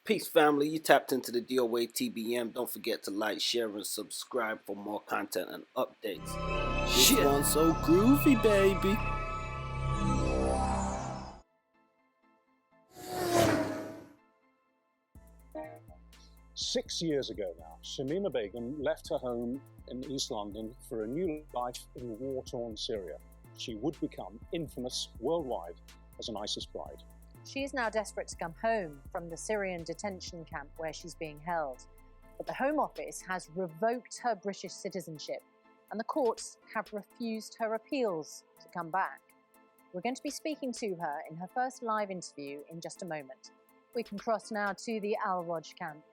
Peace, family. You tapped into the DOA TBM. Don't forget to like, share, and subscribe for more content and updates. This one's so groovy, baby. 6 years ago now, Shamima Begum left her home in East London for a new life in war-torn Syria. She would become infamous worldwide as an ISIS bride. She is now desperate to come home from the Syrian detention camp where she's being held. But the Home Office has revoked her British citizenship, and the courts have refused her appeals to come back. We're going to be speaking to her in her first live interview in just a moment. We can cross now to the Al-Roj camp.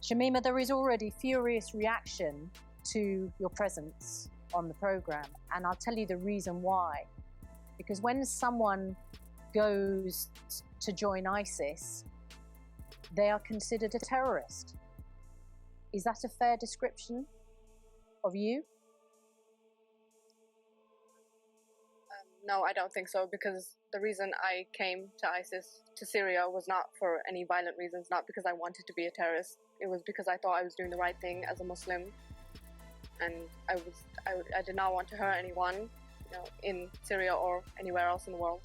Shamima, there is already furious reaction to your presence on the programme, and I'll tell you the reason why. Because when someone goes to join ISIS, they are considered a terrorist. Is that a fair description of you? No, I don't think so, because the reason I came to ISIS, to Syria, was not for any violent reasons, not because I wanted to be a terrorist. It was because I thought I was doing the right thing as a Muslim, and I did not want to hurt anyone, in Syria or anywhere else in the world.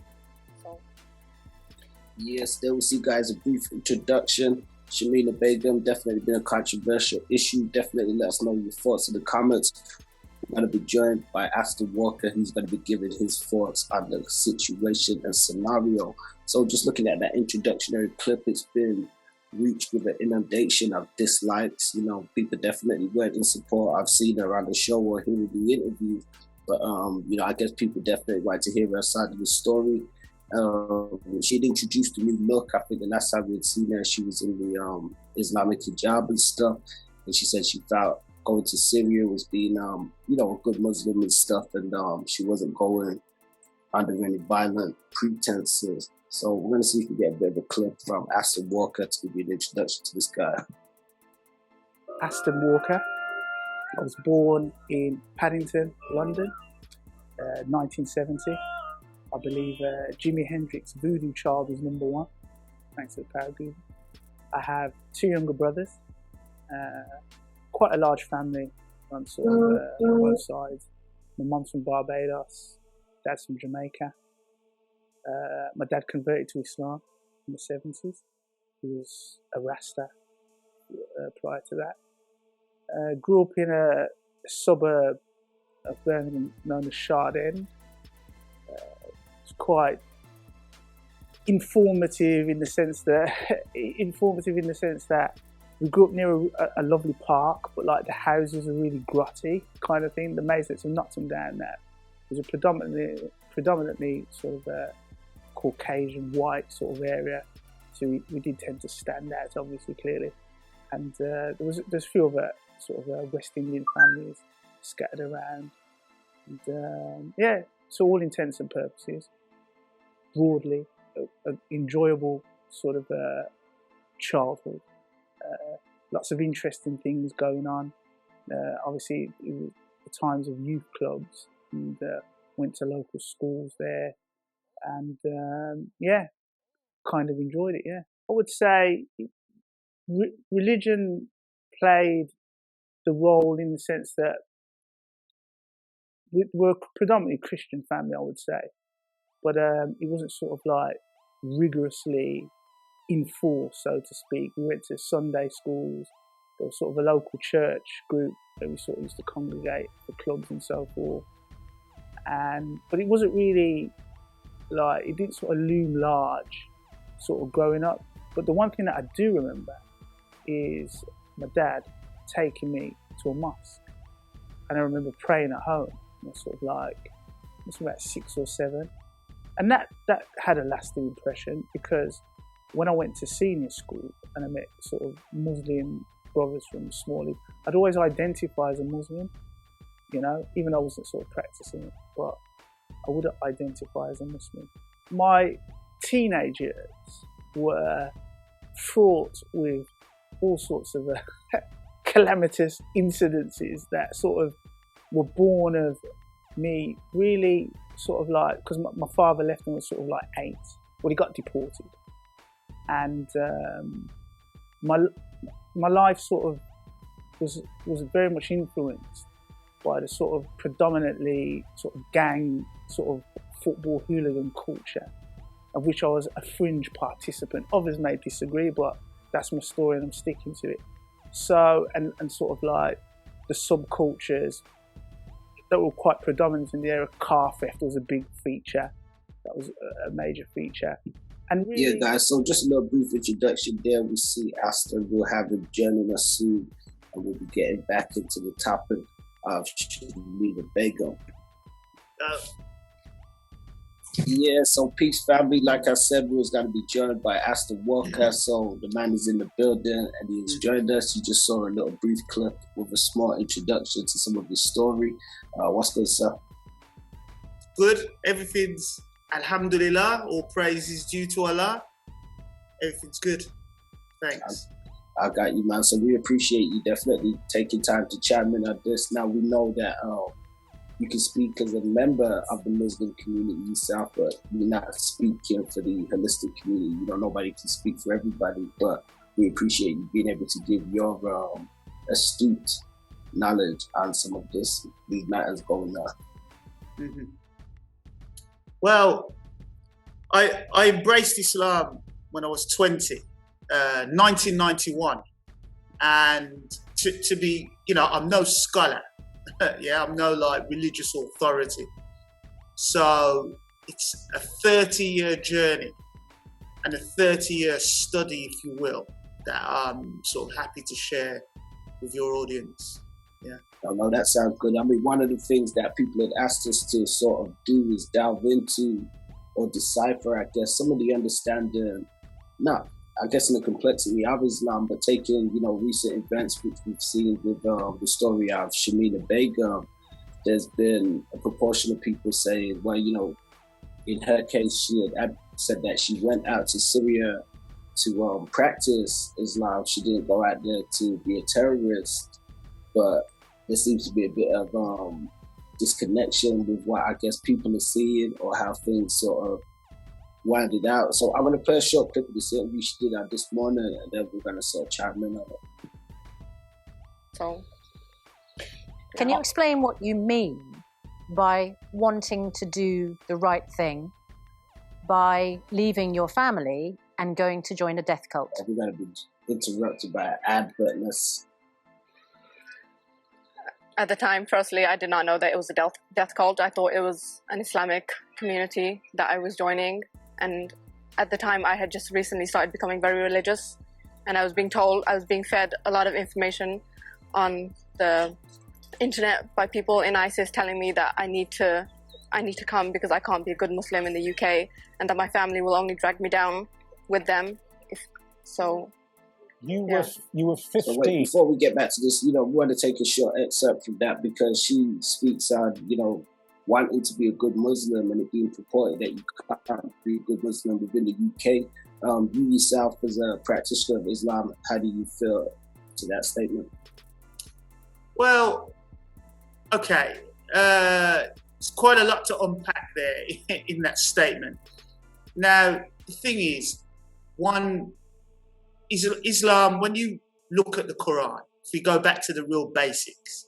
So. Yes, there we see, guys, a brief introduction. Shamima Begum, definitely been a controversial issue. Definitely let us know your thoughts in the comments. We're going to be joined by Aston Walker, who's going to be giving his thoughts on the situation and scenario. So just looking at that introductory clip, it's been reached with an inundation of dislikes. People definitely weren't in support. I've seen her on the show or hearing the interview. But, I guess people definitely want to hear her side of the story. She'd introduced a new look. I think the last time we'd seen her, she was in the Islamic hijab and stuff. And she said she felt going to Syria was being, a good Muslim and stuff. And she wasn't going under any violent pretenses. So we're going to see if we get a bit of a clip from Aston Walker to give you an introduction to this guy. Aston Walker. I was born in Paddington, London, 1970. I believe Jimi Hendrix's Voodoo Child was #1, thanks to the power of Google. I have 2 younger brothers, quite a large family on both sides. My mum's from Barbados, dad's from Jamaica. My dad converted to Islam in the 70s. He was a Rasta prior to that. Grew up in a suburb of Birmingham known as Shard End. It's quite informative in the sense that we grew up near a lovely park, but like the houses are really grotty kind of thing. The masonets have knocked them down now. It was a predominantly sort of a Caucasian white sort of area, so we did tend to stand out, obviously, clearly. And there's a few other sort of West Indian families scattered around. And so all intents and purposes, broadly, an enjoyable sort of childhood. Lots of interesting things going on. Obviously, it was the times of youth clubs, and went to local schools there, and kind of enjoyed it. Yeah, I would say religion played the role in the sense that we're a predominantly Christian family, I would say, but it wasn't sort of like rigorously enforced, so to speak. We went to Sunday schools. There was sort of a local church group that we sort of used to congregate for clubs and so forth. But it wasn't really like, it didn't sort of loom large sort of growing up. But the one thing that I do remember is my dad taking me to a mosque, and I remember praying at home. I was sort of like, I was about 6 or 7, and that had a lasting impression, because when I went to senior school and I met sort of Muslim brothers from Smalley, I'd always identify as a Muslim, even though I wasn't sort of practicing it, but I would identify as a Muslim. My teenage years were fraught with all sorts of calamitous incidences that sort of were born of me really sort of like, because my father left when I was sort of like 8. Well, he got deported, and my life sort of was very much influenced by the sort of predominantly sort of gang sort of football hooligan culture, of which I was a fringe participant. Others may disagree, but that's my story and I'm sticking to it. So, and sort of like the subcultures that were quite predominant in the area. Car theft was a big feature. That was a major feature. And really, yeah, guys, so just a little brief introduction there. We see Aston will have him joining us soon, and we'll be getting back into the topic of Shamima Begum. Yeah, so peace family. Like I said, we was going to be joined by Aston Walker. So the man is in the building and he has joined us. You just saw a little brief clip with a small introduction to some of his story. What's good, sir? Good. Everything's alhamdulillah. All praise is due to Allah. Everything's good. Thanks. I got you, man. So we appreciate you definitely taking time to chime in on this. Now we know that you can speak as a member of the Muslim community yourself, but you're not speaking for the holistic community. You know, nobody can speak for everybody, but we appreciate you being able to give your astute knowledge on some of these matters going on. Mm-hmm. Well, I embraced Islam when I was 20, 1991, and to be, you know, I'm no scholar. Yeah, I'm no like religious authority. So it's a 30-year journey and a 30-year study, if you will, that I'm sort of happy to share with your audience. Yeah. No, that sounds good. I mean, one of the things that people had asked us to sort of do is delve into or decipher, I guess, some of the understanding, I guess in the complexity of Islam, but taking, you know, recent events which we've seen with the story of Shamima Begum, there's been a proportion of people saying, well, you know, in her case, she had said that she went out to Syria to practice Islam. She didn't go out there to be a terrorist, but there seems to be a bit of disconnection with what I guess people are seeing or how things sort of winded out. So I'm going to play a short clip of this interview she did this morning, and then we're going to sort of chime in on it. So, can you explain what you mean by wanting to do the right thing by leaving your family and going to join a death cult? We're going to be interrupted by an ad, but at the time, firstly, I did not know that it was a death cult. I thought it was an Islamic community that I was joining. And at the time, I had just recently started becoming very religious. And I was being fed a lot of information on the internet by people in ISIS telling me that I need to come because I can't be a good Muslim in the UK, and that my family will only drag me down with them. You were 15. So wait, before we get back to this, you know, we want to take a short excerpt from that because she speaks on, you know, wanting to be a good Muslim and it being purported that you can't be a good Muslim within the UK. You yourself, as a practitioner of Islam, how do you feel to that statement? Well, okay. It's quite a lot to unpack there in that statement. Now, the thing is, Islam, when you look at the Quran, if we go back to the real basics,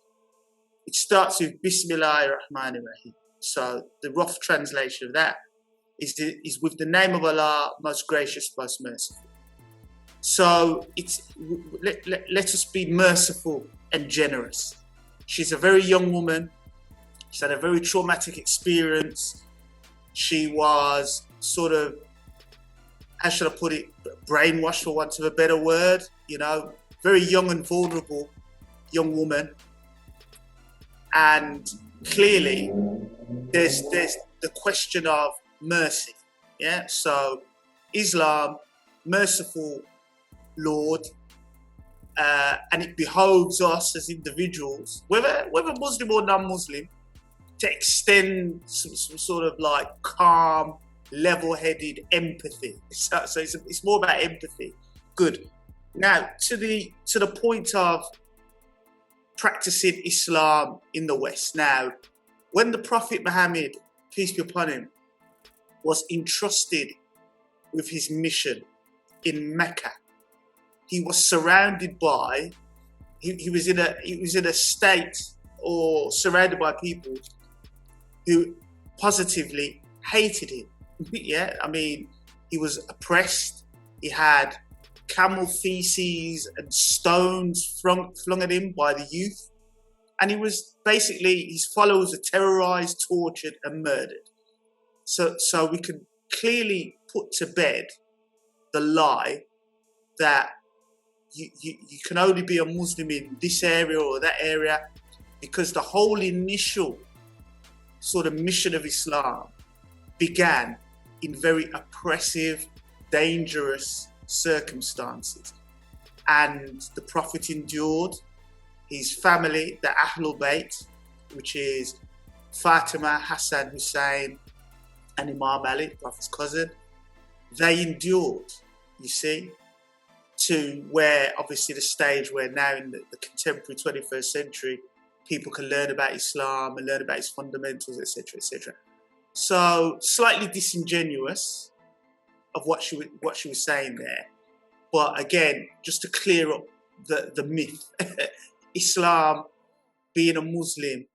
it starts with Bismillahir Rahmanir Rahim. So the rough translation of that is with the name of Allah, most gracious, most merciful. So let us be merciful and generous. She's a very young woman. She's had a very traumatic experience. She was sort of, how should I put it, brainwashed, for want of a better word, you know, very young and vulnerable young woman. And clearly there's the question of mercy. Yeah. So Islam, merciful Lord, and it behoves us as individuals, whether Muslim or non-Muslim, to extend some sort of like calm, level-headed empathy. So it's more about empathy. Good. Now to the point of practicing Islam in the West. Now, when the Prophet Muhammad, peace be upon him, was entrusted with his mission in Mecca, he was surrounded by, he was in a state or surrounded by people who positively hated him. Yeah, I mean, he was oppressed. He had camel feces and stones flung at him by the youth. And he was basically, his followers were terrorized, tortured, and murdered. So we can clearly put to bed the lie that you can only be a Muslim in this area or that area, because the whole initial sort of mission of Islam began in very oppressive, dangerous circumstances. And the Prophet endured. His family, the Ahlul Bayt, which is Fatima, Hassan, Hussein, and Imam Ali, the Prophet's cousin, they endured, you see, to where obviously the stage where now in the contemporary 21st century, people can learn about Islam and learn about its fundamentals, etc., etc. So slightly disingenuous of what she was saying there, but again, just to clear up the myth, Islam, being a Muslim,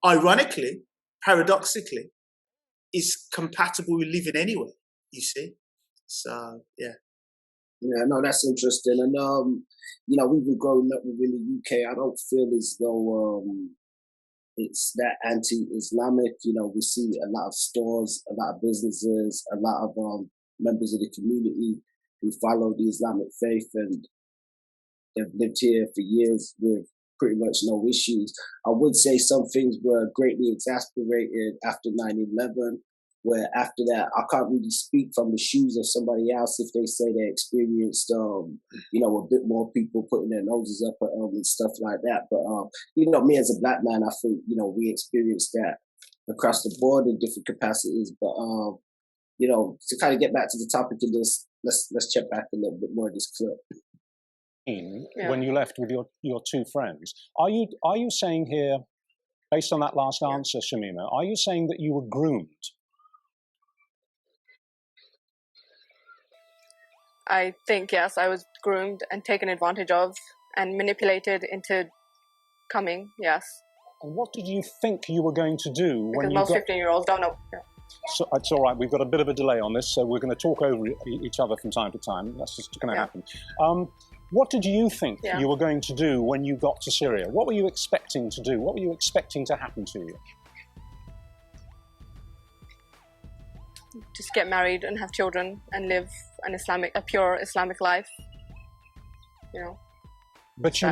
ironically, paradoxically, is compatible with living anywhere. You see, so yeah. Yeah, no, that's interesting. And we've been growing up within the UK. I don't feel as though it's that anti-Islamic. We see a lot of stores, a lot of businesses, a lot of members of the community who follow the Islamic faith, and they've lived here for years with pretty much no issues. I would say some things were greatly exasperated after 9/11, where after that, I can't really speak from the shoes of somebody else if they say they experienced, a bit more people putting their noses up at them and stuff like that. But, me as a black man, I think, we experienced that across the board in different capacities. But, to kind of get back to the topic of this, let's check back a little bit more of this clip. When you left with your two friends, are you saying here, based on that last answer, Shamima, are you saying that you were groomed? I think, yes, I was groomed and taken advantage of and manipulated into coming, yes. And what did you think you were going to do when you got... Because most 15-year-olds don't know. Yeah. So it's all right, we've got a bit of a delay on this, so we're going to talk over each other from time to time. That's just going to happen. What did you think you were going to do when you got to Syria? What were you expecting to do? What were you expecting to happen to you? Just get married and have children and live a pure Islamic life. But you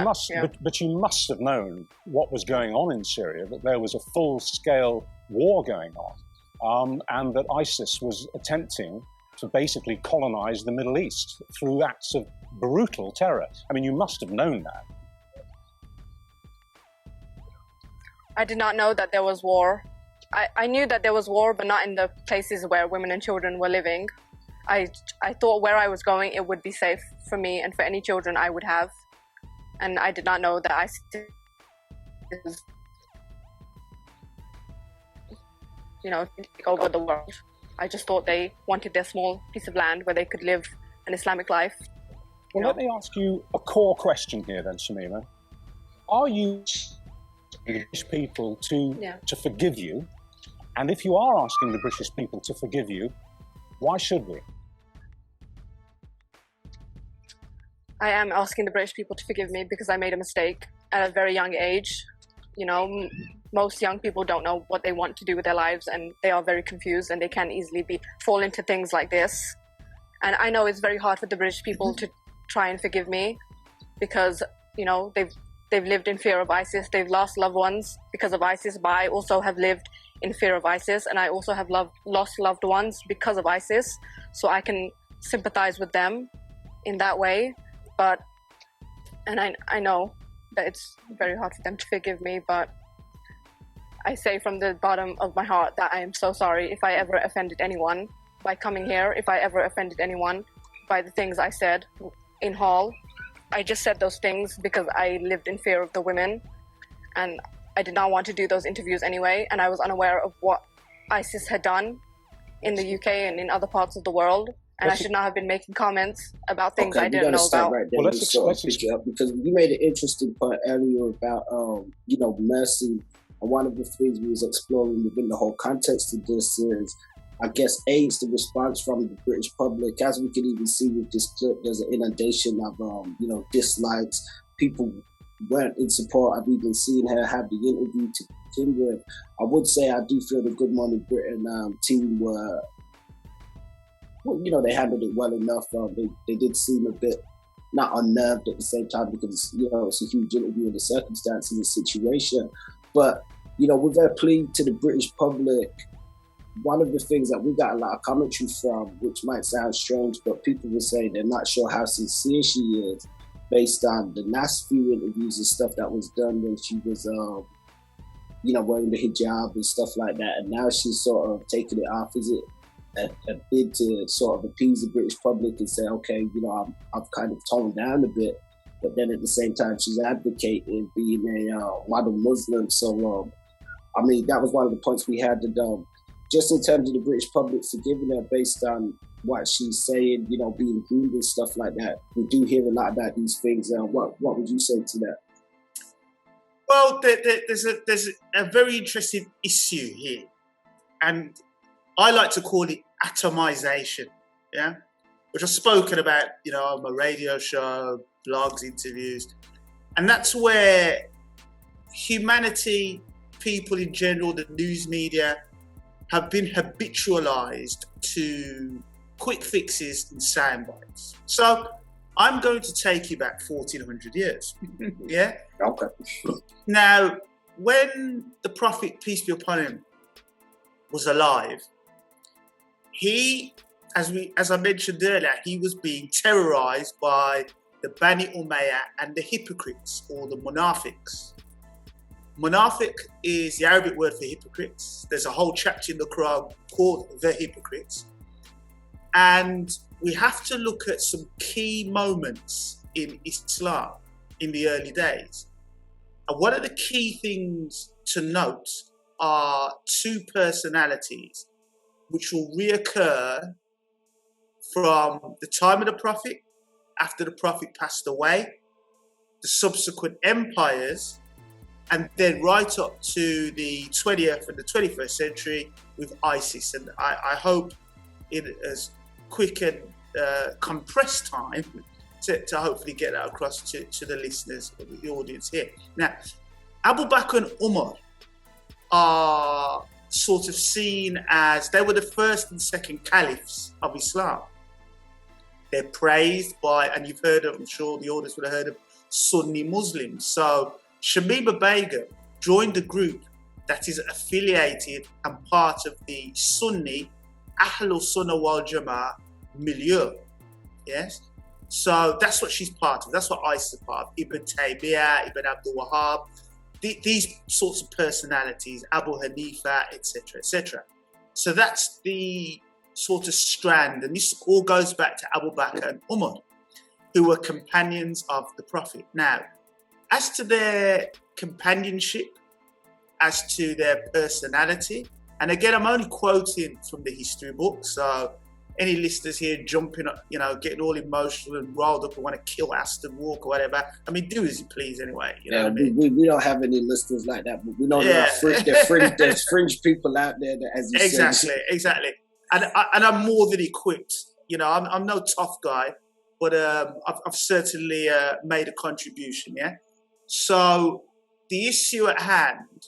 must have known what was going on in Syria, that there was a full-scale war going on, and that ISIS was attempting to basically colonize the Middle East through acts of brutal terror. I mean, you must have known that. I did not know that there was war. I knew that there was war, but not in the places where women and children were living. I thought where I was going, it would be safe for me and for any children I would have. And I did not know that ISIS is, take over the world. I just thought they wanted their small piece of land where they could live an Islamic life. Well, let me ask you a core question here then, Shamima. Are you asking the British people to forgive you? And if you are asking the British people to forgive you, why should we? I am asking the British people to forgive me because I made a mistake at a very young age. Most young people don't know what they want to do with their lives, and they are very confused, and they can easily fall into things like this. And I know it's very hard for the British people to try and forgive me because, they've lived in fear of ISIS. They've lost loved ones because of ISIS, but I also have lived in fear of ISIS, and I also have lost loved ones because of ISIS. So I can sympathize with them in that way. And I know that it's very hard for them to forgive me, but I say from the bottom of my heart that I am so sorry if I ever offended anyone by coming here, if I ever offended anyone by the things I said in Hall. I just said those things because I lived in fear of the women, and I did not want to do those interviews anyway, and I was unaware of what ISIS had done in the UK and in other parts of the world. and I should not have been making comments about things I didn't know start about. right there. Well, let's pick it up, because you made an interesting point earlier about mercy, and one of the things we was exploring within the whole context of this is, I guess, it's the response from the British public. As we can even see with this clip, there's an inundation of dislikes. People weren't in support. I've even seen her have the interview to begin with. I would say I do feel the Good Morning Britain team were, they handled it well enough. They did seem a bit not unnerved at the same time, because it's a huge interview in the circumstances and the situation. But with their plea to the British public, one of the things that we got a lot of commentary from, which might sound strange, but people were saying they're not sure how sincere she is, based on the last few interviews and stuff that was done when she was, wearing the hijab and stuff like that. And now she's sort of taking it off. Is it a bid to sort of appease the British public and say, okay, I've kind of toned down a bit, but then at the same time she's advocating being a model Muslim. So, that was one of the points we had to just in terms of the British public forgiving her based on what she's saying, being groomed and stuff like that. We do hear a lot about these things. What would you say to that? Well, there's a very interesting issue here, and I like to call it atomization, which I've spoken about, on my radio show, blogs, interviews, and that's where humanity, people in general, the news media, have been habitualized to quick fixes and sound bites. So I'm going to take you back 1400 years. Yeah? Okay. Now, when the Prophet, peace be upon him, was alive, he, as I mentioned earlier, he was being terrorized by the Bani Umayyah and the hypocrites, or the munafiqs. Munafiq is the Arabic word for hypocrites. There's a whole chapter in the Quran called the hypocrites. And we have to look at some key moments in Islam in the early days. And one of the key things to note are two personalities which will reoccur from the time of the Prophet, after the Prophet passed away, the subsequent empires, and then right up to the 20th and the 21st century with ISIS. And I hope in as quick and compressed time to hopefully get that across to the listeners, or the audience here. Now, Abu Bakr and Umar are sort of seen as, they were the first and second caliphs of Islam. They're praised by, and you've heard of, I'm sure the audience would have heard of, Sunni Muslims. So Shamima Begum joined a group that is affiliated and part of the Sunni Ahlul Sunnah wal Jama'ah milieu. Yes? So that's what she's part of. That's what ISIS is part of. Ibn Taymiyyah, Ibn Abdul Wahhab, these sorts of personalities, Abu Hanifa, etc., etc. So that's the sort of strand. And this all goes back to Abu Bakr and Umar, who were companions of the Prophet. Now, as to their companionship, as to their personality, and again, I'm only quoting from the history book, so any listeners here jumping up, getting all emotional and riled up and want to kill Aston Walker or whatever, do as you please anyway. You know what I mean? We don't have any listeners like that, but we know there's fringe people out there that, as you said. Exactly. And I'm more than equipped. I'm no tough guy, but I've certainly made a contribution, yeah? So the issue at hand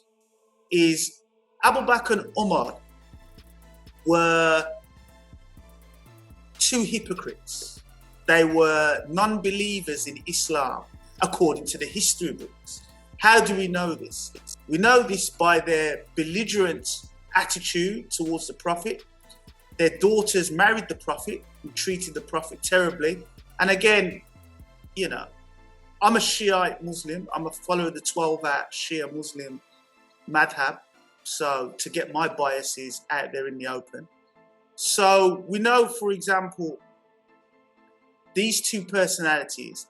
is Abu Bakr and Umar were two hypocrites. They were non-believers in Islam, according to the history books. How do we know this? We know this by their belligerent attitude towards the Prophet. Their daughters married the Prophet and treated the Prophet terribly. And again, I'm a Shiite Muslim. I'm a follower of the 12-hour Shia Muslim madhab. So to get my biases out there in the open. So we know, for example, these two personalities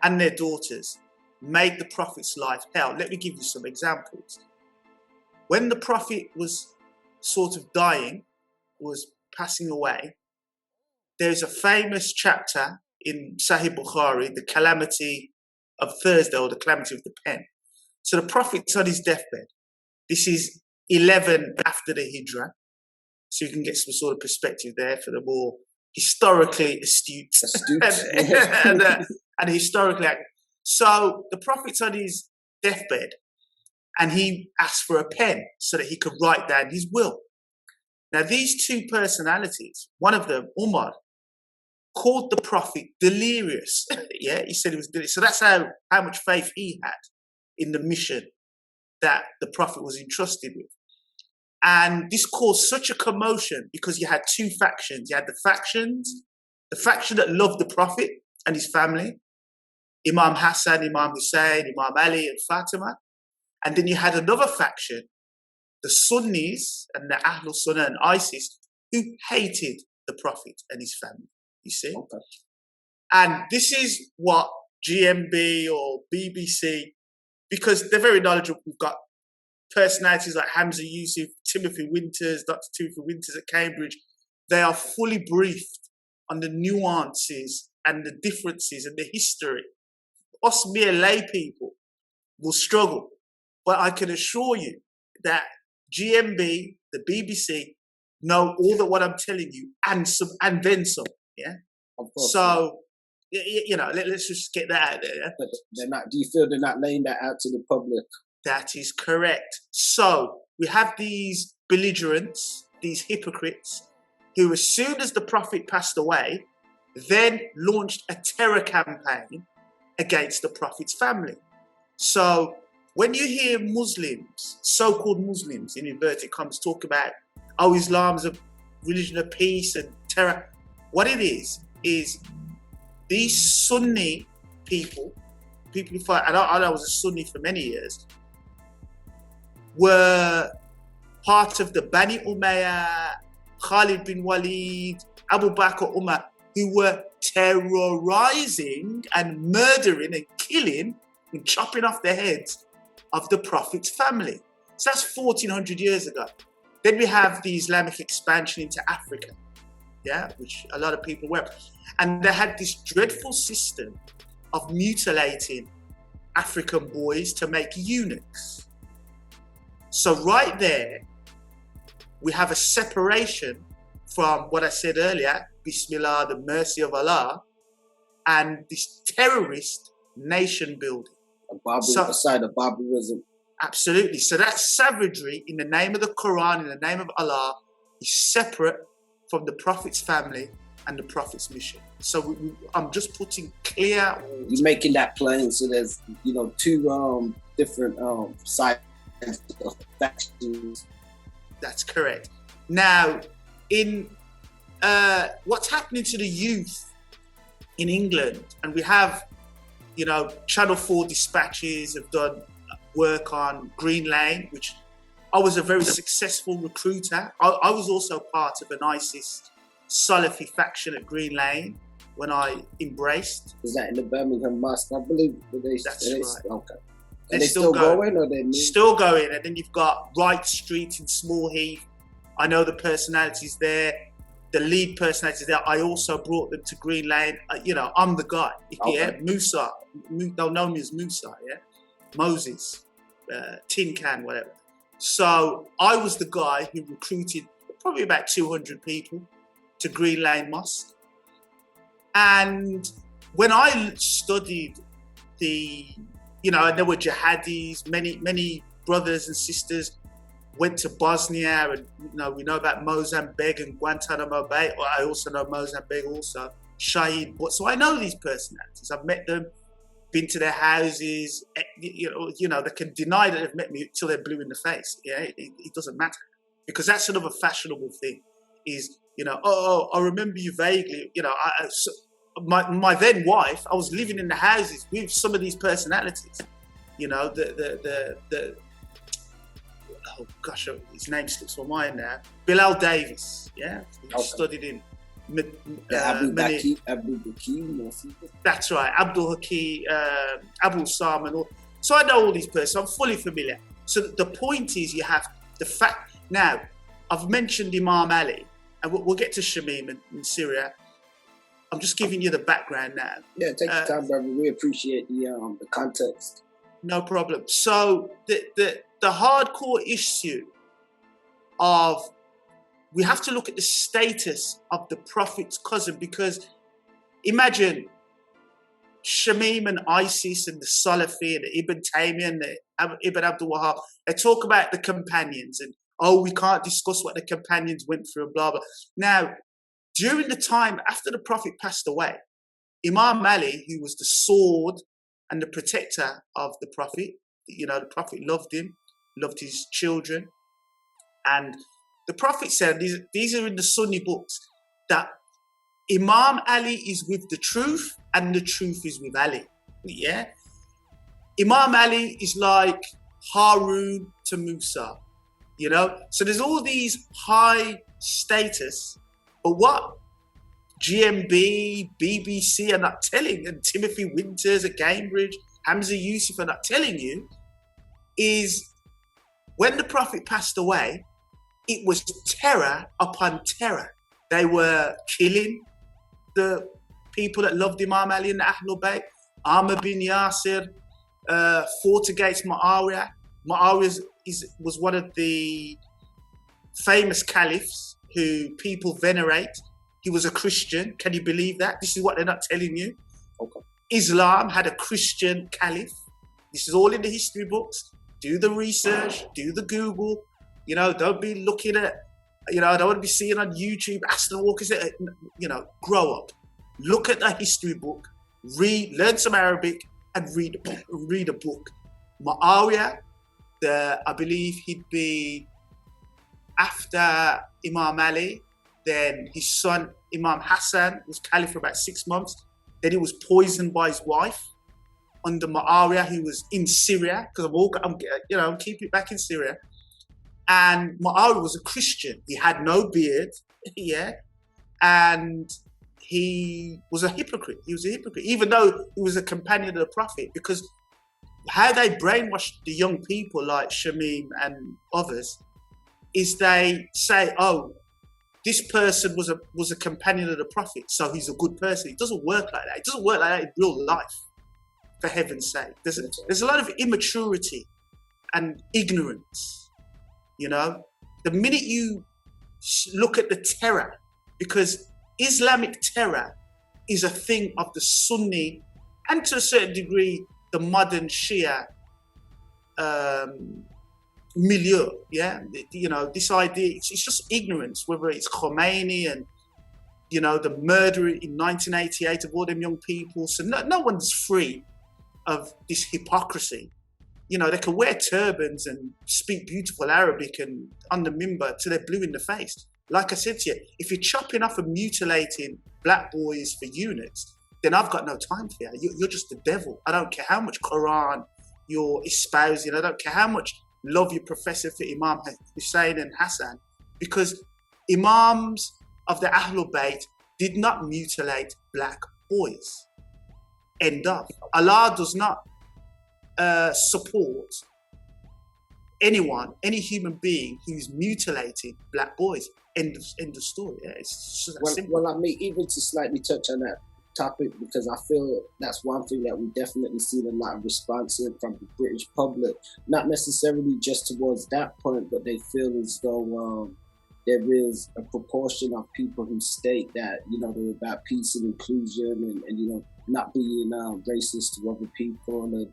and their daughters made the Prophet's life hell. Let me give you some examples. When the Prophet was sort of dying, was passing away, there's a famous chapter in Sahih Bukhari, the calamity of Thursday, or the calamity of the pen. So the Prophet's on his deathbed. This is 11 after the Hijrah. So you can get some sort of perspective there for the more historically astute. and historically accurate. So the Prophet's on his deathbed, and he asked for a pen so that he could write down his will. Now, these two personalities, one of them, Umar, called the Prophet delirious. Yeah, he said he was delirious. So that's how much faith he had in the mission that the Prophet was entrusted with. And this caused such a commotion because you had two factions. You had the faction that loved the Prophet and his family, Imam Hassan, Imam Hussein, Imam Ali and Fatima. And then you had another faction, the Sunnis and the Ahlul Sunnah and ISIS, who hated the Prophet and his family, you see? Okay. And this is what GMB or BBC, because they're very knowledgeable, we've got personalities like Hamza Yusuf, Timothy Winters, Dr. Timothy Winters at Cambridge. They are fully briefed on the nuances and the differences and the history. Us mere lay people will struggle. But I can assure you that GMB, the BBC, know all that what I'm telling you and then some. Yeah. Of course. So, you know, let's just get that out there. Yeah? But they're not. Do you feel they're not laying that out to the public? That is correct. So we have these belligerents, these hypocrites, who, as soon as the Prophet passed away, then launched a terror campaign against the Prophet's family. So when you hear Muslims, so-called Muslims, in inverted commas, talk about, oh, Islam's a religion of peace and terror, what it is these Sunni people who fight, and I was a Sunni for many years, were part of the Bani Umayyah, Khalid bin Walid, Abu Bakr, Umar, who were terrorizing and murdering and killing and chopping off the heads of the Prophet's family. So that's 1400 years ago. Then we have the Islamic expansion into Africa, yeah, which a lot of people were. And they had this dreadful system of mutilating African boys to make eunuchs. So right there, we have a separation from what I said earlier, Bismillah, the mercy of Allah, and this terrorist nation building. Aside of barbarism. Absolutely. So that savagery in the name of the Quran, in the name of Allah, is separate from the Prophet's family and the Prophet's mission. So I'm just putting clear... You're making that plain, so there's, two different sides of factions. That's correct. Now, in what's happening to the youth in England, and we have, Channel 4 dispatches have done work on Green Lane, which I was a very successful recruiter. I was also part of an ISIS Salafi faction at Green Lane when I embraced. Is that in the Birmingham Mosque, I believe? That's right. Okay. They're still going, or they're still going? And then you've got Wright Street in Small Heath. I know the personalities there, the lead personalities there. I also brought them to Green Lane. I'm the guy. Okay. Yeah, Musa. They'll know me as Musa. Yeah, Moses, Tin Can, whatever. So I was the guy who recruited probably about 200 people to Green Lane Mosque. And when I studied and there were jihadis, many brothers and sisters went to Bosnia, and we know about Mozambique and Guantanamo Bay. I also know Mozambique also, Shahid. So I know these personalities. I've met them, been to their houses. They can deny that they've met me till they're blue in the face. Yeah, it doesn't matter, because that's another fashionable thing. Is I remember you vaguely. My then wife, I was living in the houses with some of these personalities. Oh gosh, his name slips my mind now. Bilal Davis, yeah, studied in Abdul Hakim. That's right, Abdul Hakim, Abu Sam, and all. So I know all these persons. I'm fully familiar. So the point is, you have the fact. Now, I've mentioned Imam Ali, and we'll get to Shamima in Syria. I'm just giving you the background now. Yeah, take your time, brother. We appreciate the context. No problem. So the hardcore issue of, we have to look at the status of the Prophet's cousin, because imagine Shamim and ISIS and the Salafi and the Ibn Taymiyyah and the Ibn Abdul Wahab, they talk about the companions and, oh, we can't discuss what the companions went through and blah, blah. Now, during the time after the Prophet passed away, Imam Ali, who was the sword and the protector of the Prophet, you know, the Prophet loved him, loved his children. And the Prophet said, these are in the Sunni books, that Imam Ali is with the truth and the truth is with Ali. Yeah? Imam Ali is like Harun to Musa, you know? So there's all these high status, but what GMB, BBC are not telling, and Timothy Winters at Cambridge, Hamza Yusuf are not telling you, is when the Prophet passed away, it was terror upon terror. They were killing the people that loved Imam Ali and the Ahlul Bayt. Ammar bin Yasir fought against Muawiyah. Muawiyah was one of the famous caliphs who people venerate. He was a Christian. Can you believe that? This is what they're not telling you. Okay. Islam had a Christian caliph. This is all in the history books. Do the research, do the Google. You know, don't be looking at, you know, I don't want to be seeing on YouTube Aston Walker. You know, grow up. Look at the history book. Read, learn some Arabic and read a book. Muawiyah, I believe he'd be after Imam Ali. Then his son, Imam Hassan, was caliph for about 6 months. Then he was poisoned by his wife under Muawiyah, who was in Syria, because I'm keeping it back in Syria. And Muawiyah was a Christian. He had no beard, yeah, and he was a hypocrite. He was a hypocrite, even though he was a companion of the Prophet, because how they brainwashed the young people like Shamim and others is they say, oh, this person was a companion of the Prophet, so he's a good person. It doesn't work like that. It doesn't work like that in real life, for heaven's sake. There's a lot of immaturity and ignorance. You know, the minute you look at the terror, because Islamic terror is a thing of the Sunni and to a certain degree the modern Shia milieu, yeah? You know, this idea, it's just ignorance, whether it's Khomeini and, you know, the murder in 1988 of all them young people. So no one's free of this hypocrisy. You know, they can wear turbans and speak beautiful Arabic and on the mimbar till they're blue in the face. Like I said to you, if you're chopping off and mutilating black boys for eunuchs, then I've got no time for you. You're just the devil. I don't care how much Quran you're espousing. I don't care how much love you professor for Imam Hussein and Hassan, because Imams of the Ahlul Bayt did not mutilate black boys. End of. Allah does not support anyone, any human being who's mutilating black boys. End of story. Yeah, it's just that simple. Well, I mean, even to slightly touch on that topic, because I feel that's one thing that we definitely seen a lot of response in from the British public, not necessarily just towards that point, but they feel as though there is a proportion of people who state that, you know, they're about peace and inclusion and you know, not being racist to other people and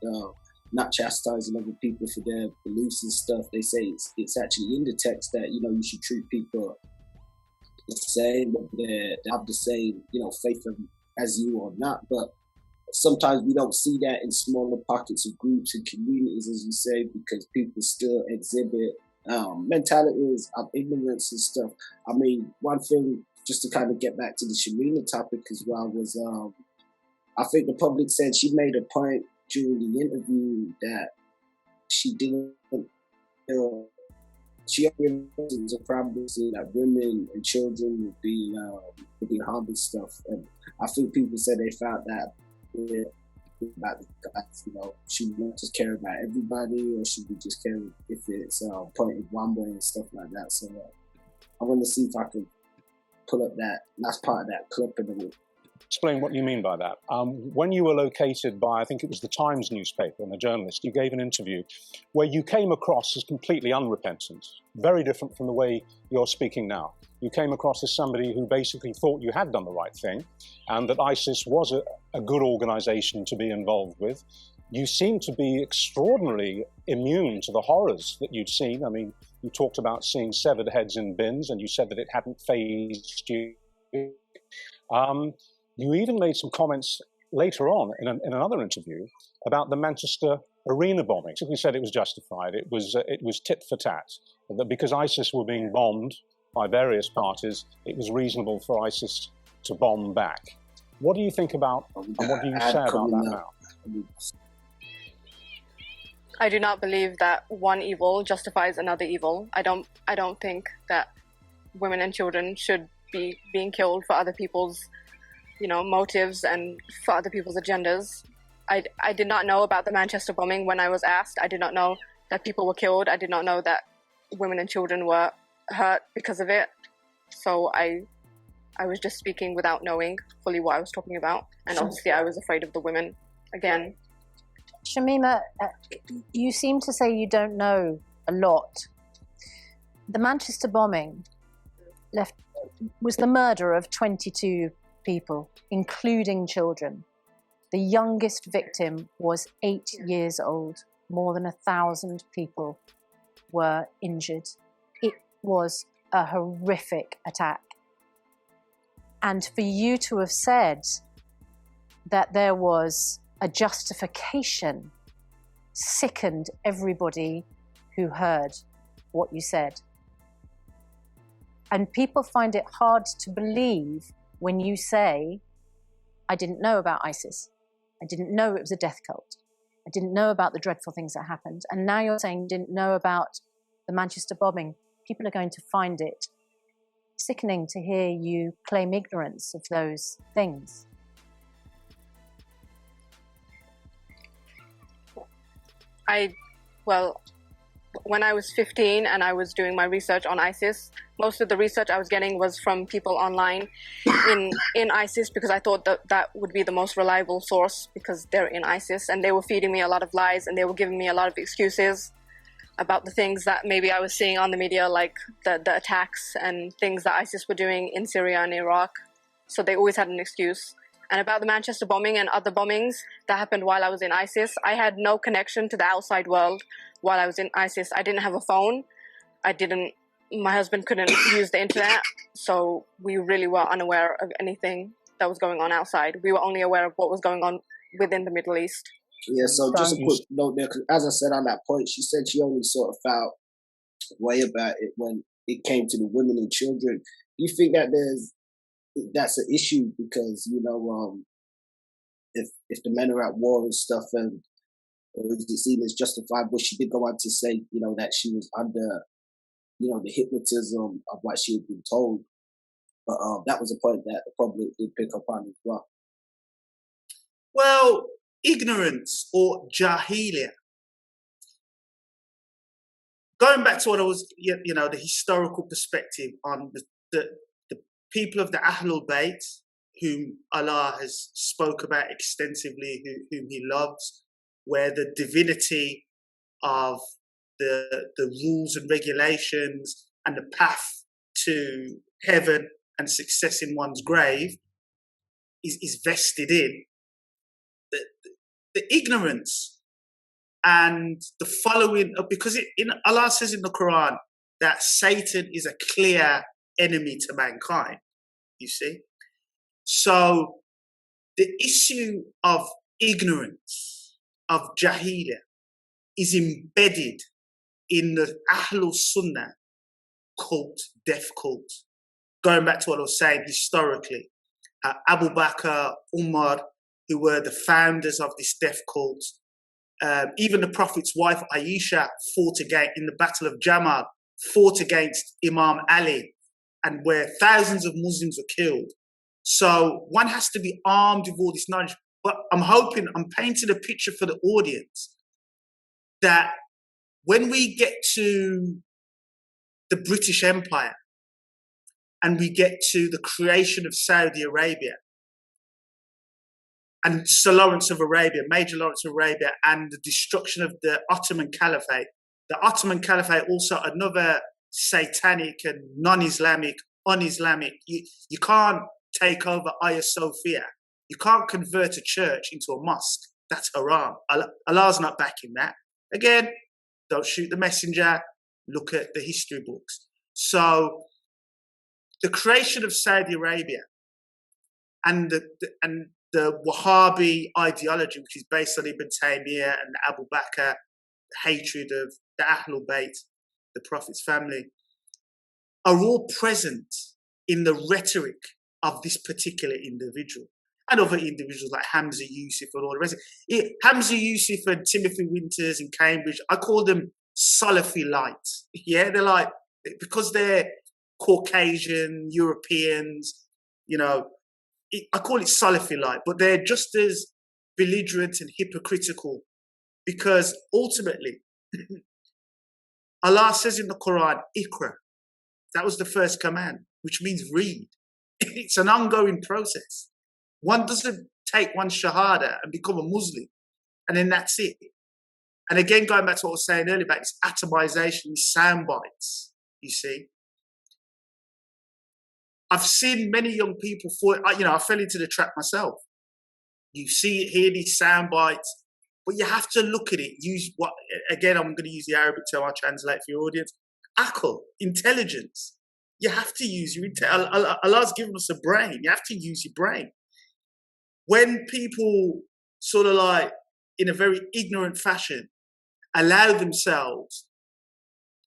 not chastising other people for their beliefs and stuff. They say it's actually in the text that, you know, you should treat people the same, they have the same, you know, faith as you or not. But sometimes we don't see that in smaller pockets of groups and communities, as you say, because people still exhibit mentalities of ignorance and stuff. I mean, one thing, just to kind of get back to the Shamima topic as well, was I think the public said she made a point during the interview that she didn't, she was a problem that women and children would be harmed and stuff. And I think people said they found that about the guys, you know, should we not just care about everybody, or should we just care if it's pointed one way and stuff like that? So I want to see if I can pull up that last part of that clip and then explain what you mean by that. When you were located by, I think it was the Times newspaper, and a journalist, you gave an interview where you came across as completely unrepentant, very different from the way you're speaking now. You came across as somebody who basically thought you had done the right thing and that ISIS was a good organization to be involved with. You seem to be extraordinarily immune to the horrors that you'd seen. I mean, you talked about seeing severed heads in bins, and you said that it hadn't fazed you. You even made some comments later on in another interview about the Manchester arena bombing. You said it was justified. It was tit for tat. That because ISIS were being bombed by various parties, it was reasonable for ISIS to bomb back. What do you think about, and what do you say about that now? I do not believe that one evil justifies another evil. I don't think that women and children should be being killed for other people's, motives and for other people's agendas. I did not know about the Manchester bombing when I was asked. I did not know that people were killed. I did not know that women and children were hurt because of it. So I was just speaking without knowing fully what I was talking about. And obviously I was afraid of the women again. Shamima, you seem to say you don't know a lot. The Manchester bombing was the murder of 22 people, including children. The youngest victim was 8 years old. More than 1,000 people were injured. It was a horrific attack. And for you to have said that there was a justification sickened everybody who heard what you said. And people find it hard to believe when you say, I didn't know about ISIS. I didn't know it was a death cult. I didn't know about the dreadful things that happened. And now you're saying you didn't know about the Manchester bombing. People are going to find it sickening to hear you claim ignorance of those things. When I was 15 and I was doing my research on ISIS, most of the research I was getting was from people online in ISIS, because I thought that would be the most reliable source because they're in ISIS, and they were feeding me a lot of lies and they were giving me a lot of excuses about the things that maybe I was seeing on the media, like the attacks and things that ISIS were doing in Syria and Iraq. So they always had an excuse. And about the Manchester bombing and other bombings that happened while I was in ISIS, I had no connection to the outside world while I was in ISIS. I didn't have a phone. My husband couldn't use the internet. So we really were unaware of anything that was going on outside. We were only aware of what was going on within the Middle East. Yeah, so just a quick note there, because as I said on that point, she said she only sort of felt way about it when it came to the women and children. Do you think that that's an issue because, if the men are at war and stuff, and is it seen as justifiable? She did go on to say, that she was under, the hypnotism of what she had been told. But that was a point that the public did pick up on as well. Well, ignorance or jahiliyyah. Going back to what I was, the historical perspective on the people of the Ahlul Bayt, whom Allah has spoke about extensively, whom He loves, where the divinity of the rules and regulations and the path to heaven and success in one's grave is vested in. The ignorance and the following, because Allah says in the Quran that Satan is a clear enemy to mankind, you see. So the issue of ignorance, of jahiliyyah, is embedded in the Ahlul Sunnah cult, death cult. Going back to what I was saying historically, Abu Bakr, Umar, who were the founders of this death cult, even the Prophet's wife Aisha fought against, in the Battle of Jamal, fought against Imam Ali, and where thousands of Muslims were killed. So one has to be armed with all this knowledge. But I'm painting a picture for the audience that when we get to the British Empire and we get to the creation of Saudi Arabia, and Sir Lawrence of Arabia, Major Lawrence of Arabia, and the destruction of the Ottoman Caliphate. The Ottoman Caliphate, also another satanic and non-Islamic, un-Islamic. You can't take over Hagia Sophia. You can't convert a church into a mosque. That's haram. Allah's not backing that. Again, don't shoot the messenger. Look at the history books. So the creation of Saudi Arabia and the Wahhabi ideology, which is based on Ibn Taymiyyah and Abu Bakr, the hatred of the Ahlul Bayt, the Prophet's family, are all present in the rhetoric of this particular individual and other individuals like Hamza Yusuf and all the rest. Hamza Yusuf and Timothy Winters in Cambridge, I call them Salafi light. Yeah, they're like, because they're Caucasian, Europeans, you know, I call it Salafi light, but they're just as belligerent and hypocritical, because ultimately, Allah says in the Quran, Iqra. That was the first command, which means read. It's an ongoing process. One doesn't take one shahada and become a Muslim, and then that's it. And again, going back to what I was saying earlier about this atomization, these sound bites, you see. I've seen many young people I fell into the trap myself. You see it, hear these sound bites, but you have to look at it, again, I'm going to use the Arabic term, I'll translate for your audience. Akal, intelligence. You have to use your intelligence. Allah's given us a brain. You have to use your brain. When people sort of like, in a very ignorant fashion, allow themselves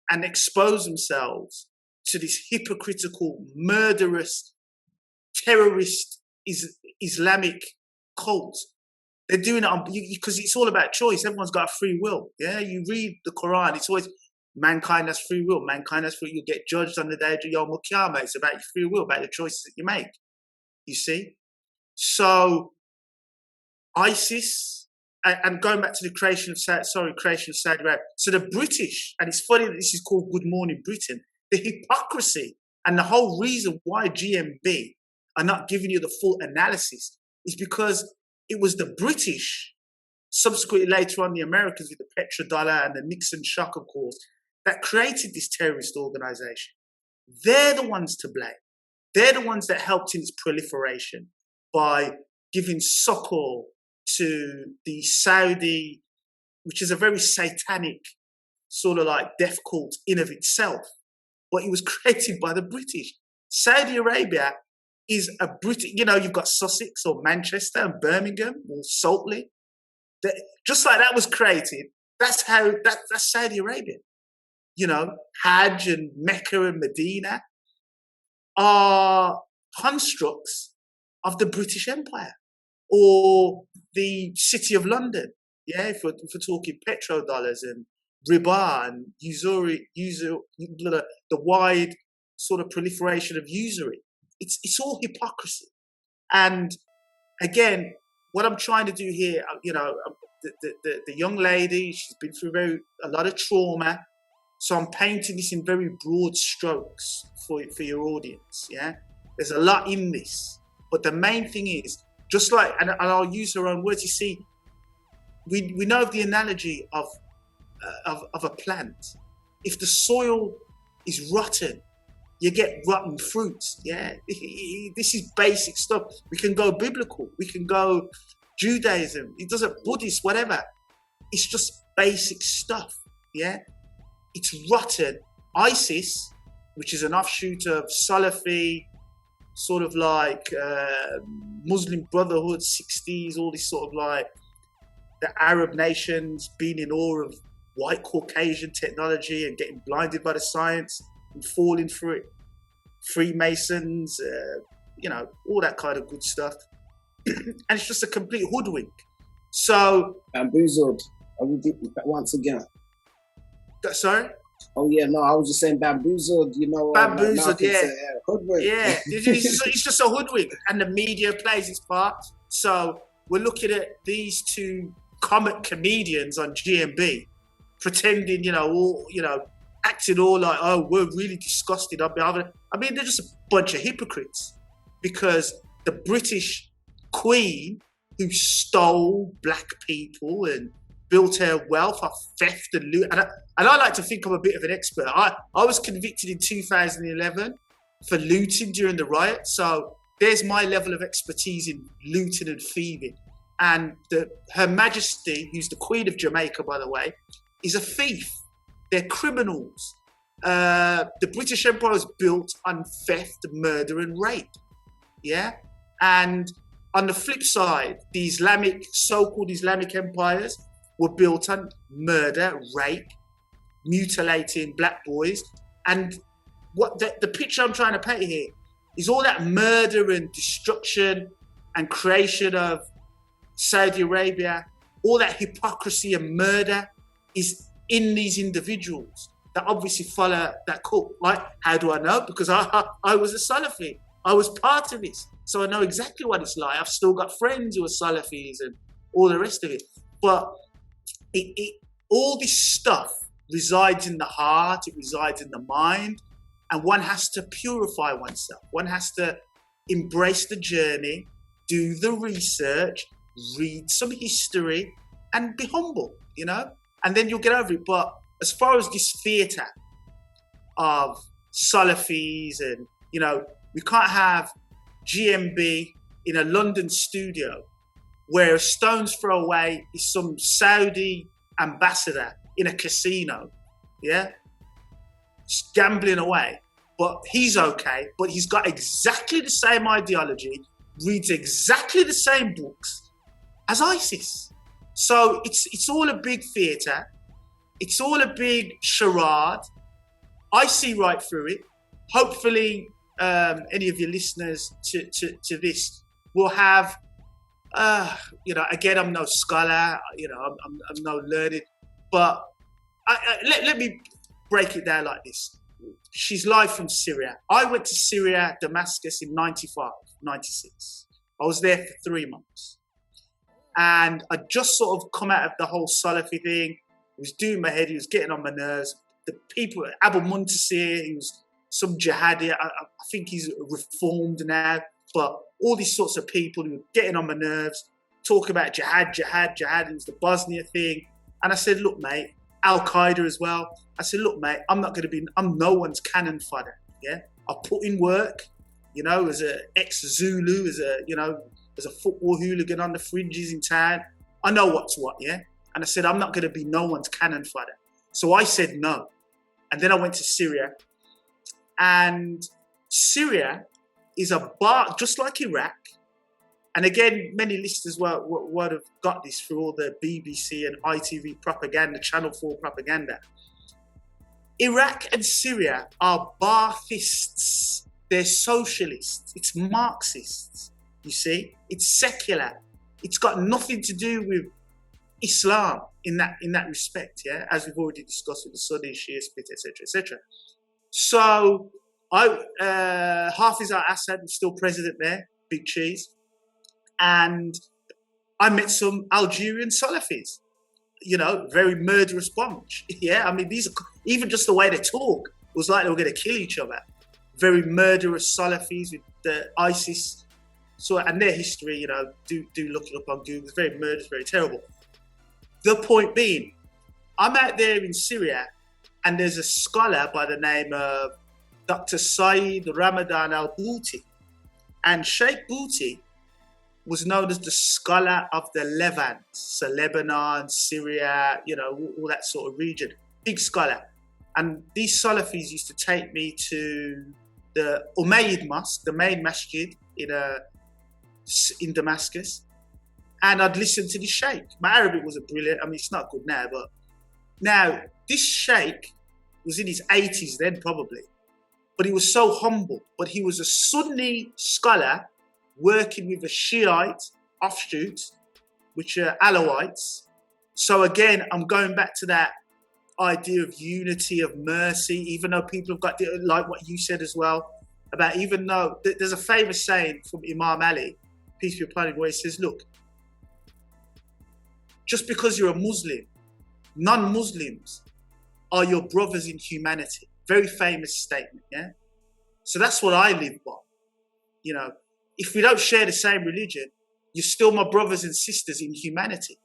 and expose themselves to this hypocritical, murderous, terrorist Islamic cult, they're doing it because it's all about choice. Everyone's got a free will. Yeah, you read the Quran, it's always mankind has free will. Mankind has free. You'll get judged on the day of Yawm al-Qiyamah. It's about your free will, about the choices that you make. You see? So ISIS, and going back to the creation of Saudi Arabia. So the British, and it's funny that this is called Good Morning Britain, the hypocrisy and the whole reason why GMB are not giving you the full analysis is because it was the British, subsequently later on the Americans with the petrodollar and the Nixon shock, of course, that created this terrorist organization. They're the ones to blame. They're the ones that helped in its proliferation by giving succor to the Saudi, which is a very satanic sort of like death cult in of itself. But it was created by the British. Saudi Arabia is a British, you've got Sussex or Manchester and Birmingham or Saltley. Just like that was created, that's Saudi Arabia. Hajj and Mecca and Medina are constructs of the British Empire or the City of London. Yeah, if we're talking petrodollars and riba and usury, the wide sort of proliferation of usury. It's all hypocrisy. And again, what I'm trying to do here, the young lady, she's been through a lot of trauma. So I'm painting this in very broad strokes for your audience. Yeah, there's a lot in this, but the main thing is just like, and I'll use her own words. You see, we know of the analogy of a plant. If the soil is rotten, you get rotten fruits. Yeah, this is basic stuff. We can go biblical. We can go Judaism. It doesn't Buddhist, whatever. It's just basic stuff. Yeah. It's rotten. ISIS, which is an offshoot of Salafi, sort of like Muslim Brotherhood, 60s, all this sort of like the Arab nations being in awe of white Caucasian technology and getting blinded by the science and falling for it. Freemasons, all that kind of good stuff. And it's just a complete hoodwink. So bamboozled. Once again. Sorry? Oh yeah, no, I was just saying bamboozled, Bamboozled, yeah. Hoodwink. Yeah, it's just a hoodwink, and the media plays its part. So we're looking at these two comic comedians on GMB, pretending, acting all like, oh, we're really disgusted. I mean, they're just a bunch of hypocrites, because the British Queen who stole black people and built her wealth off theft and loot. And I like to think I'm a bit of an expert. I was convicted in 2011 for looting during the riot. So there's my level of expertise in looting and thieving. And Her Majesty, who's the Queen of Jamaica, by the way, is a thief. They're criminals. The British Empire was built on theft, murder, and rape. Yeah? And on the flip side, the so-called Islamic empires were built on murder, rape, mutilating black boys. And what the picture I'm trying to paint here is all that murder and destruction and creation of Saudi Arabia, all that hypocrisy and murder is in these individuals that obviously follow that cult. Right? How do I know? Because I was a Salafi. I was part of this. So I know exactly what it's like. I've still got friends who are Salafis and all the rest of it. But all this stuff resides in the heart, it resides in the mind, and one has to purify oneself. One has to embrace the journey, do the research, read some history, and be humble, you know? And then you'll get over it. But as far as this theatre of Salafis and, you know, we can't have GMB in a London studio where a stone's throw away is some Saudi ambassador in a casino, yeah? Just gambling away. But he's okay, but he's got exactly the same ideology, reads exactly the same books as ISIS. So it's all a big theatre. It's all a big charade. I see right through it. Hopefully, any of your listeners to this will have, you know, again, I'm no scholar, you know, I'm no learned, but let me break it down like this. She's live from Syria. I went to Syria, Damascus in 95, 96. I was there for 3 months. And I just sort of come out of the whole Salafi thing. It was doing my head, it was getting on my nerves. The people, Abu Muntasir, he was some jihadi, I think he's reformed now, but all these sorts of people who were getting on my nerves, talking about jihad, it was the Bosnia thing. And I said, look, mate, Al-Qaeda as well. I said, look, mate, I'm no one's cannon fodder, yeah? I put in work, you know, as an ex-Zulu, as a football hooligan on the fringes in town. I know what's what, yeah? And I said, I'm not going to be no one's cannon fodder. So I said no. And then I went to Syria. And Syria is a bar, just like Iraq. And again, many listeners would have got this through all the BBC and ITV propaganda, Channel 4 propaganda. Iraq and Syria are Baathists. They're socialists. It's Marxists, you see. It's secular. It's got nothing to do with Islam in that respect, yeah, as we've already discussed with the Sunni, Shia split, etc., etc. So, Hafiz al-Assad was still president there, big cheese, and I met some Algerian Salafis, you know, very murderous bunch. Yeah, I mean, these are, even just the way they talk was like they were going to kill each other. Very murderous Salafis with the ISIS, so, and their history, you know, do look it up on Google. It's very murderous, very terrible. The point being, I'm out there in Syria, and there's a scholar by the name of Dr. Saeed Ramadan al-Bouti. And Sheikh Bouti was known as the scholar of the Levant, so Lebanon, Syria, you know, all that sort of region. Big scholar. And these Salafis used to take me to the Umayyad Mosque, the main masjid in Damascus, and I'd listen to the sheikh. My Arabic wasn't brilliant. I mean, it's not good now, but now this sheikh was in his 80s then, probably, but he was so humble. But he was a Sunni scholar working with a Shiite offshoot, which are Alawites. So again, I'm going back to that idea of unity, of mercy, even though people have got, like what you said as well, about even though there's a famous saying from Imam Ali, peace be upon him, where he says, look, just because you're a Muslim, non-Muslims are your brothers in humanity. Very famous statement, yeah? So that's what I live by. You know, if we don't share the same religion, you're still my brothers and sisters in humanity.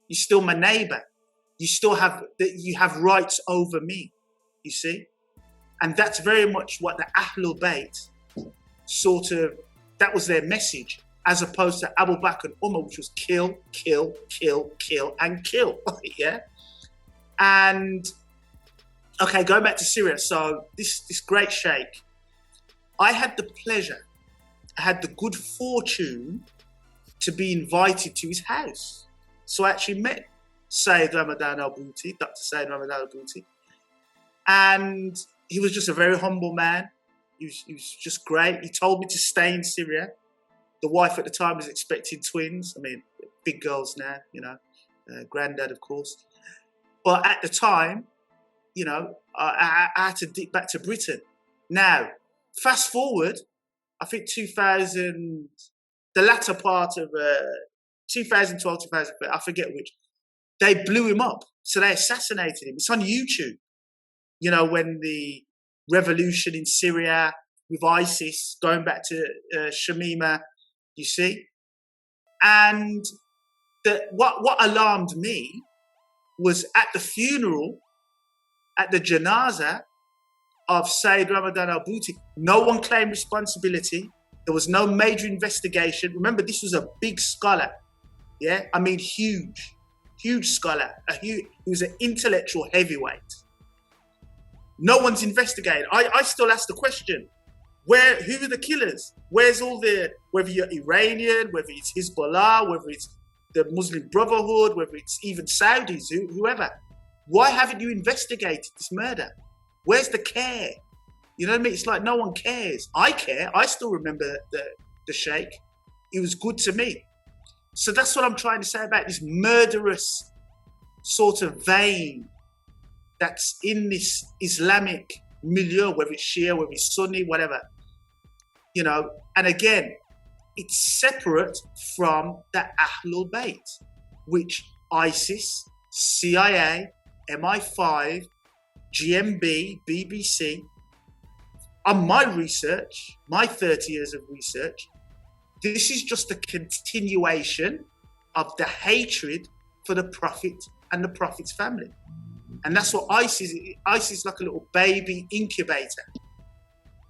You're still my neighbor. You have rights over me, you see? And that's very much what the Ahlul Bayt that was their message, as opposed to Abu Bakr and Umar, which was kill, kill, kill, kill, and kill, yeah? And, okay, going back to Syria, so this great sheikh, I had the good fortune to be invited to his house. So I actually met Sayyid Ramadan al-Bouti, Dr. Sayyid Ramadan al-Bouti. And he was just a very humble man. He was just great. He told me to stay in Syria. The wife at the time was expecting twins. I mean, big girls now, you know, granddad, of course. But at the time, you know, I had to dip back to Britain. Now, fast forward, I think the latter part of 2012, 2013, I forget which, they blew him up. So they assassinated him. It's on YouTube. You know, when the revolution in Syria with ISIS, going back to Shamima, you see? And what alarmed me was at the funeral, at the janazah of Sayyid Ramadan al-Bouti, no one claimed responsibility. There was no major investigation. Remember, this was a big scholar. Yeah, I mean, huge scholar. He was an intellectual heavyweight. No one's investigated. I still ask the question, who are the killers? Where's all whether you're Iranian, whether it's Hezbollah, whether it's the Muslim Brotherhood, whether it's even Saudis, whoever. Why haven't you investigated this murder? Where's the care? You know what I mean? It's like no one cares. I care. I still remember the sheikh. He was good to me. So that's what I'm trying to say about this murderous sort of vein that's in this Islamic milieu, whether it's Shia, whether it's Sunni, whatever. You know, and again, it's separate from the Ahlul Bayt, which ISIS, CIA, MI5, GMB, BBC, on my research, my 30 years of research, this is just a continuation of the hatred for the Prophet and the Prophet's family. And that's what ISIS is. ISIS is like a little baby incubator.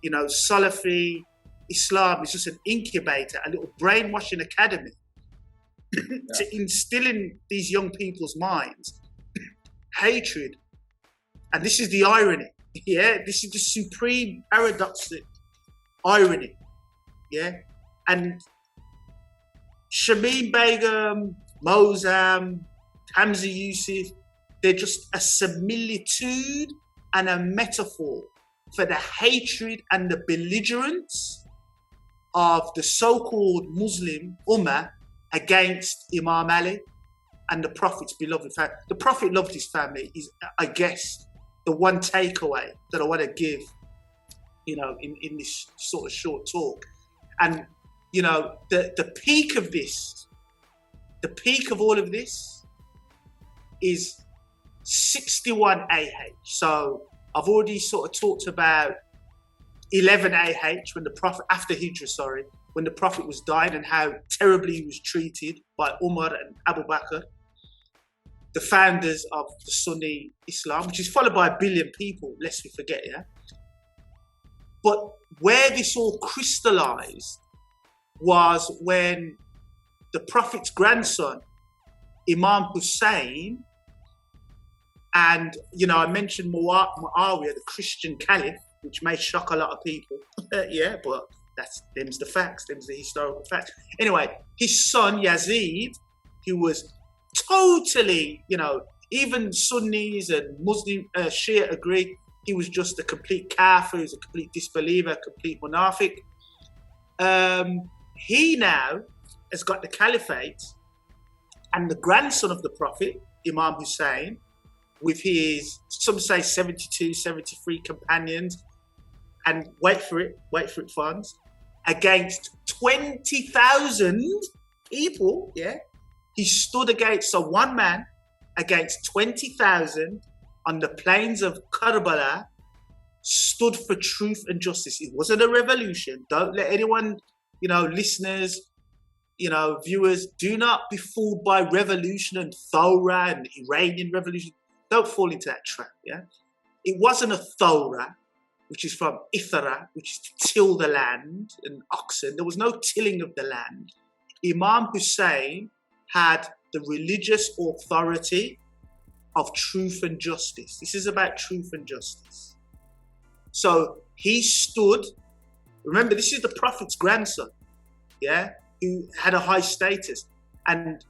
You know, Salafi Islam is just an incubator, a little brainwashing academy to instill in these young people's minds hatred. And this is the irony. Yeah, this is the supreme paradoxic irony. Yeah, and Shamima Begum, Mozam, Hamza Yusuf, they're just a similitude and a metaphor for the hatred and the belligerence of the so-called Muslim Ummah against Imam Ali and the Prophet's beloved family. The Prophet loved his family is, I guess, the one takeaway that I want to give, you know, in this sort of short talk. And, you know, the peak of this, the peak of all of this is 61 AH. So I've already sort of talked about 11 AH when the Prophet, after Hijrah, sorry, when the Prophet was dying and how terribly he was treated by Umar and Abu Bakr, the founders of the Sunni Islam, which is followed by 1 billion people, lest we forget, yeah? But where this all crystallized was when the Prophet's grandson, Imam Hussein, and, you know, I mentioned Muawiyah, the Christian caliph, which may shock a lot of people. Yeah, but them's the facts, them's the historical facts. Anyway, his son, Yazid, who was totally, you know, even Sunnis and Muslim Shia agree, he was just a complete kafir, he was a complete disbeliever, a complete munafiq. He now has got the caliphate, and the grandson of the Prophet, Imam Hussein, with his, some say 72, 73 companions, and wait for it, funds, against 20,000 people, yeah? He stood against, so one man against 20,000 on the plains of Karbala, stood for truth and justice. It wasn't a revolution. Don't let anyone, you know, listeners viewers, do not be fooled by revolution and Thora and Iranian revolution. Don't fall into that trap, yeah? It wasn't a Thora, which is from Ithara, which is to till the land, and oxen. There was no tilling of the land. Imam Hussein had the religious authority of truth and justice. This is about truth and justice. So he stood, remember, this is the Prophet's grandson, yeah, who had a high status. And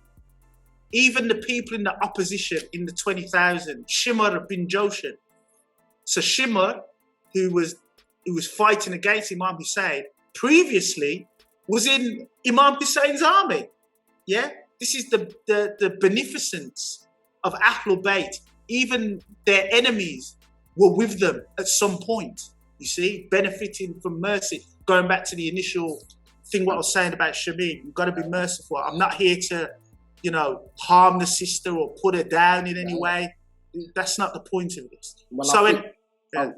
even the people in the opposition in the 20,000, Shimar bin Joshan. So Shimar, who was fighting against Imam Hussein, previously was in Imam Hussein's army. Yeah? This is the beneficence of Ahlul Bayt. Even their enemies were with them at some point, you see, benefiting from mercy. Going back to the initial thing what I was saying about Shamim, you've got to be merciful. I'm not here to, harm the sister or put her down in any way. That's not the point of this. Well, I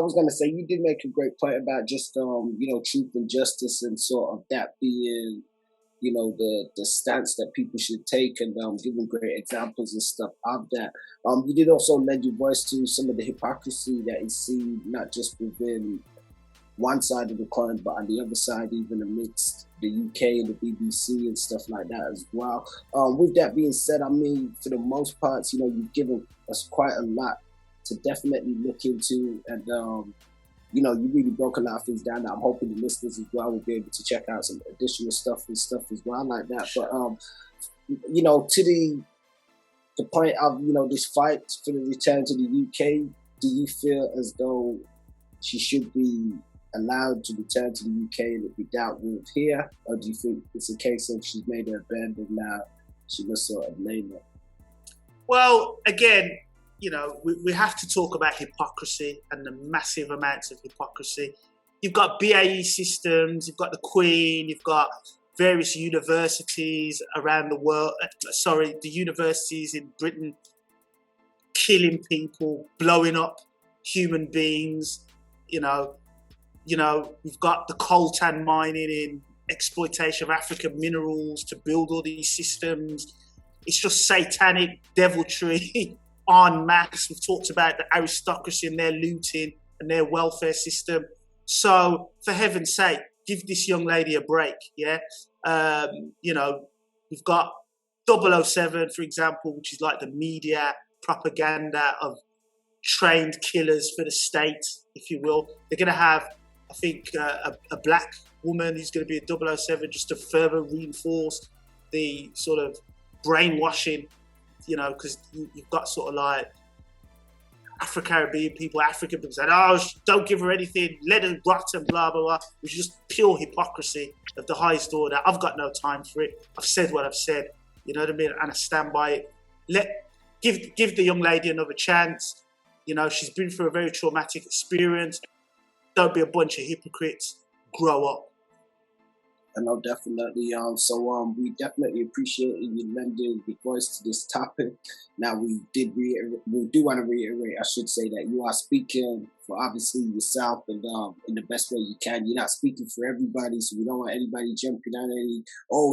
was going to say, you did make a great point about just, truth and justice and sort of that being, the stance that people should take, and giving great examples and stuff of that. You did also lend your voice to some of the hypocrisy that is seen not just within one side of the coin, but on the other side, even amidst the UK and the BBC and stuff like that as well. With that being said, I mean, for the most part, you've given us quite a lot to definitely look into, and you really broke a lot of things down. I'm hoping the listeners as well will be able to check out some additional stuff as well like that. But to the point of this fight for the return to the UK, do you feel as though she should be allowed to return to the UK and it be dealt with here, or do you think it's a case of she's made her bed and now she must sort of lay low? Well, again, we have to talk about hypocrisy and the massive amounts of hypocrisy. You've got BAE systems, you've got the Queen, you've got various universities around the world, the universities in Britain killing people, blowing up human beings, we've got the coltan mining in exploitation of African minerals to build all these systems. It's just satanic deviltry en masse. We've talked about the aristocracy and their looting and their welfare system. So, for heaven's sake, give this young lady a break, yeah? We've got 007, for example, which is like the media propaganda of trained killers for the state, if you will. They're going to have, I think, a black woman who's going to be a 007 just to further reinforce the sort of brainwashing, because you've got sort of like Afro-Caribbean people, African people saying, don't give her anything, let her rot and blah, blah, blah, which is just pure hypocrisy of the highest order. I've got no time for it. I've said what I've said, you know what I mean? And I stand by it. Give the young lady another chance. She's been through a very traumatic experience. Don't be a bunch of hypocrites. Grow up. I know, definitely. We definitely appreciate you lending your voice to this topic. Now, we do want to reiterate, I should say, that you are speaking for obviously yourself and in the best way you can. You're not speaking for everybody, so we don't want anybody jumping on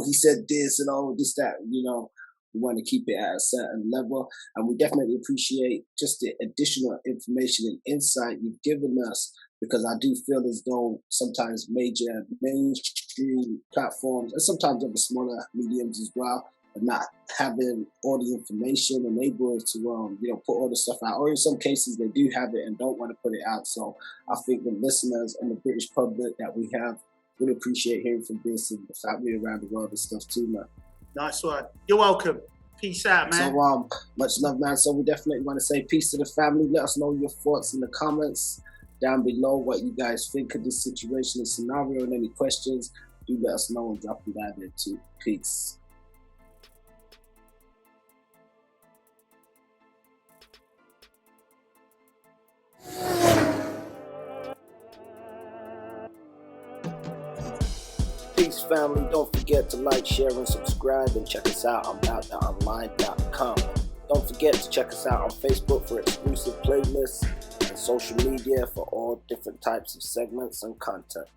he said this and this, that, We want to keep it at a certain level, and we definitely appreciate just the additional information and insight you've given us, because I do feel as though sometimes major mainstream platforms and sometimes other smaller mediums as well are not having all the information and able to put all the stuff out, or in some cases they do have it and don't want to put it out. So I think the listeners and the British public that we have would appreciate hearing from this and the family around the world and stuff too, man. Nice one. You're welcome. Peace out, man. So, much love, man. So we definitely want to say peace to the family. Let us know your thoughts in the comments down below, what you guys think of this situation and scenario, and any questions, do let us know and drop it out there too. Peace. Peace, family. Don't forget to like, share, and subscribe, and check us out on abouttheonline.com. Don't forget to check us out on Facebook for exclusive playlists and social media for all different types of segments and content.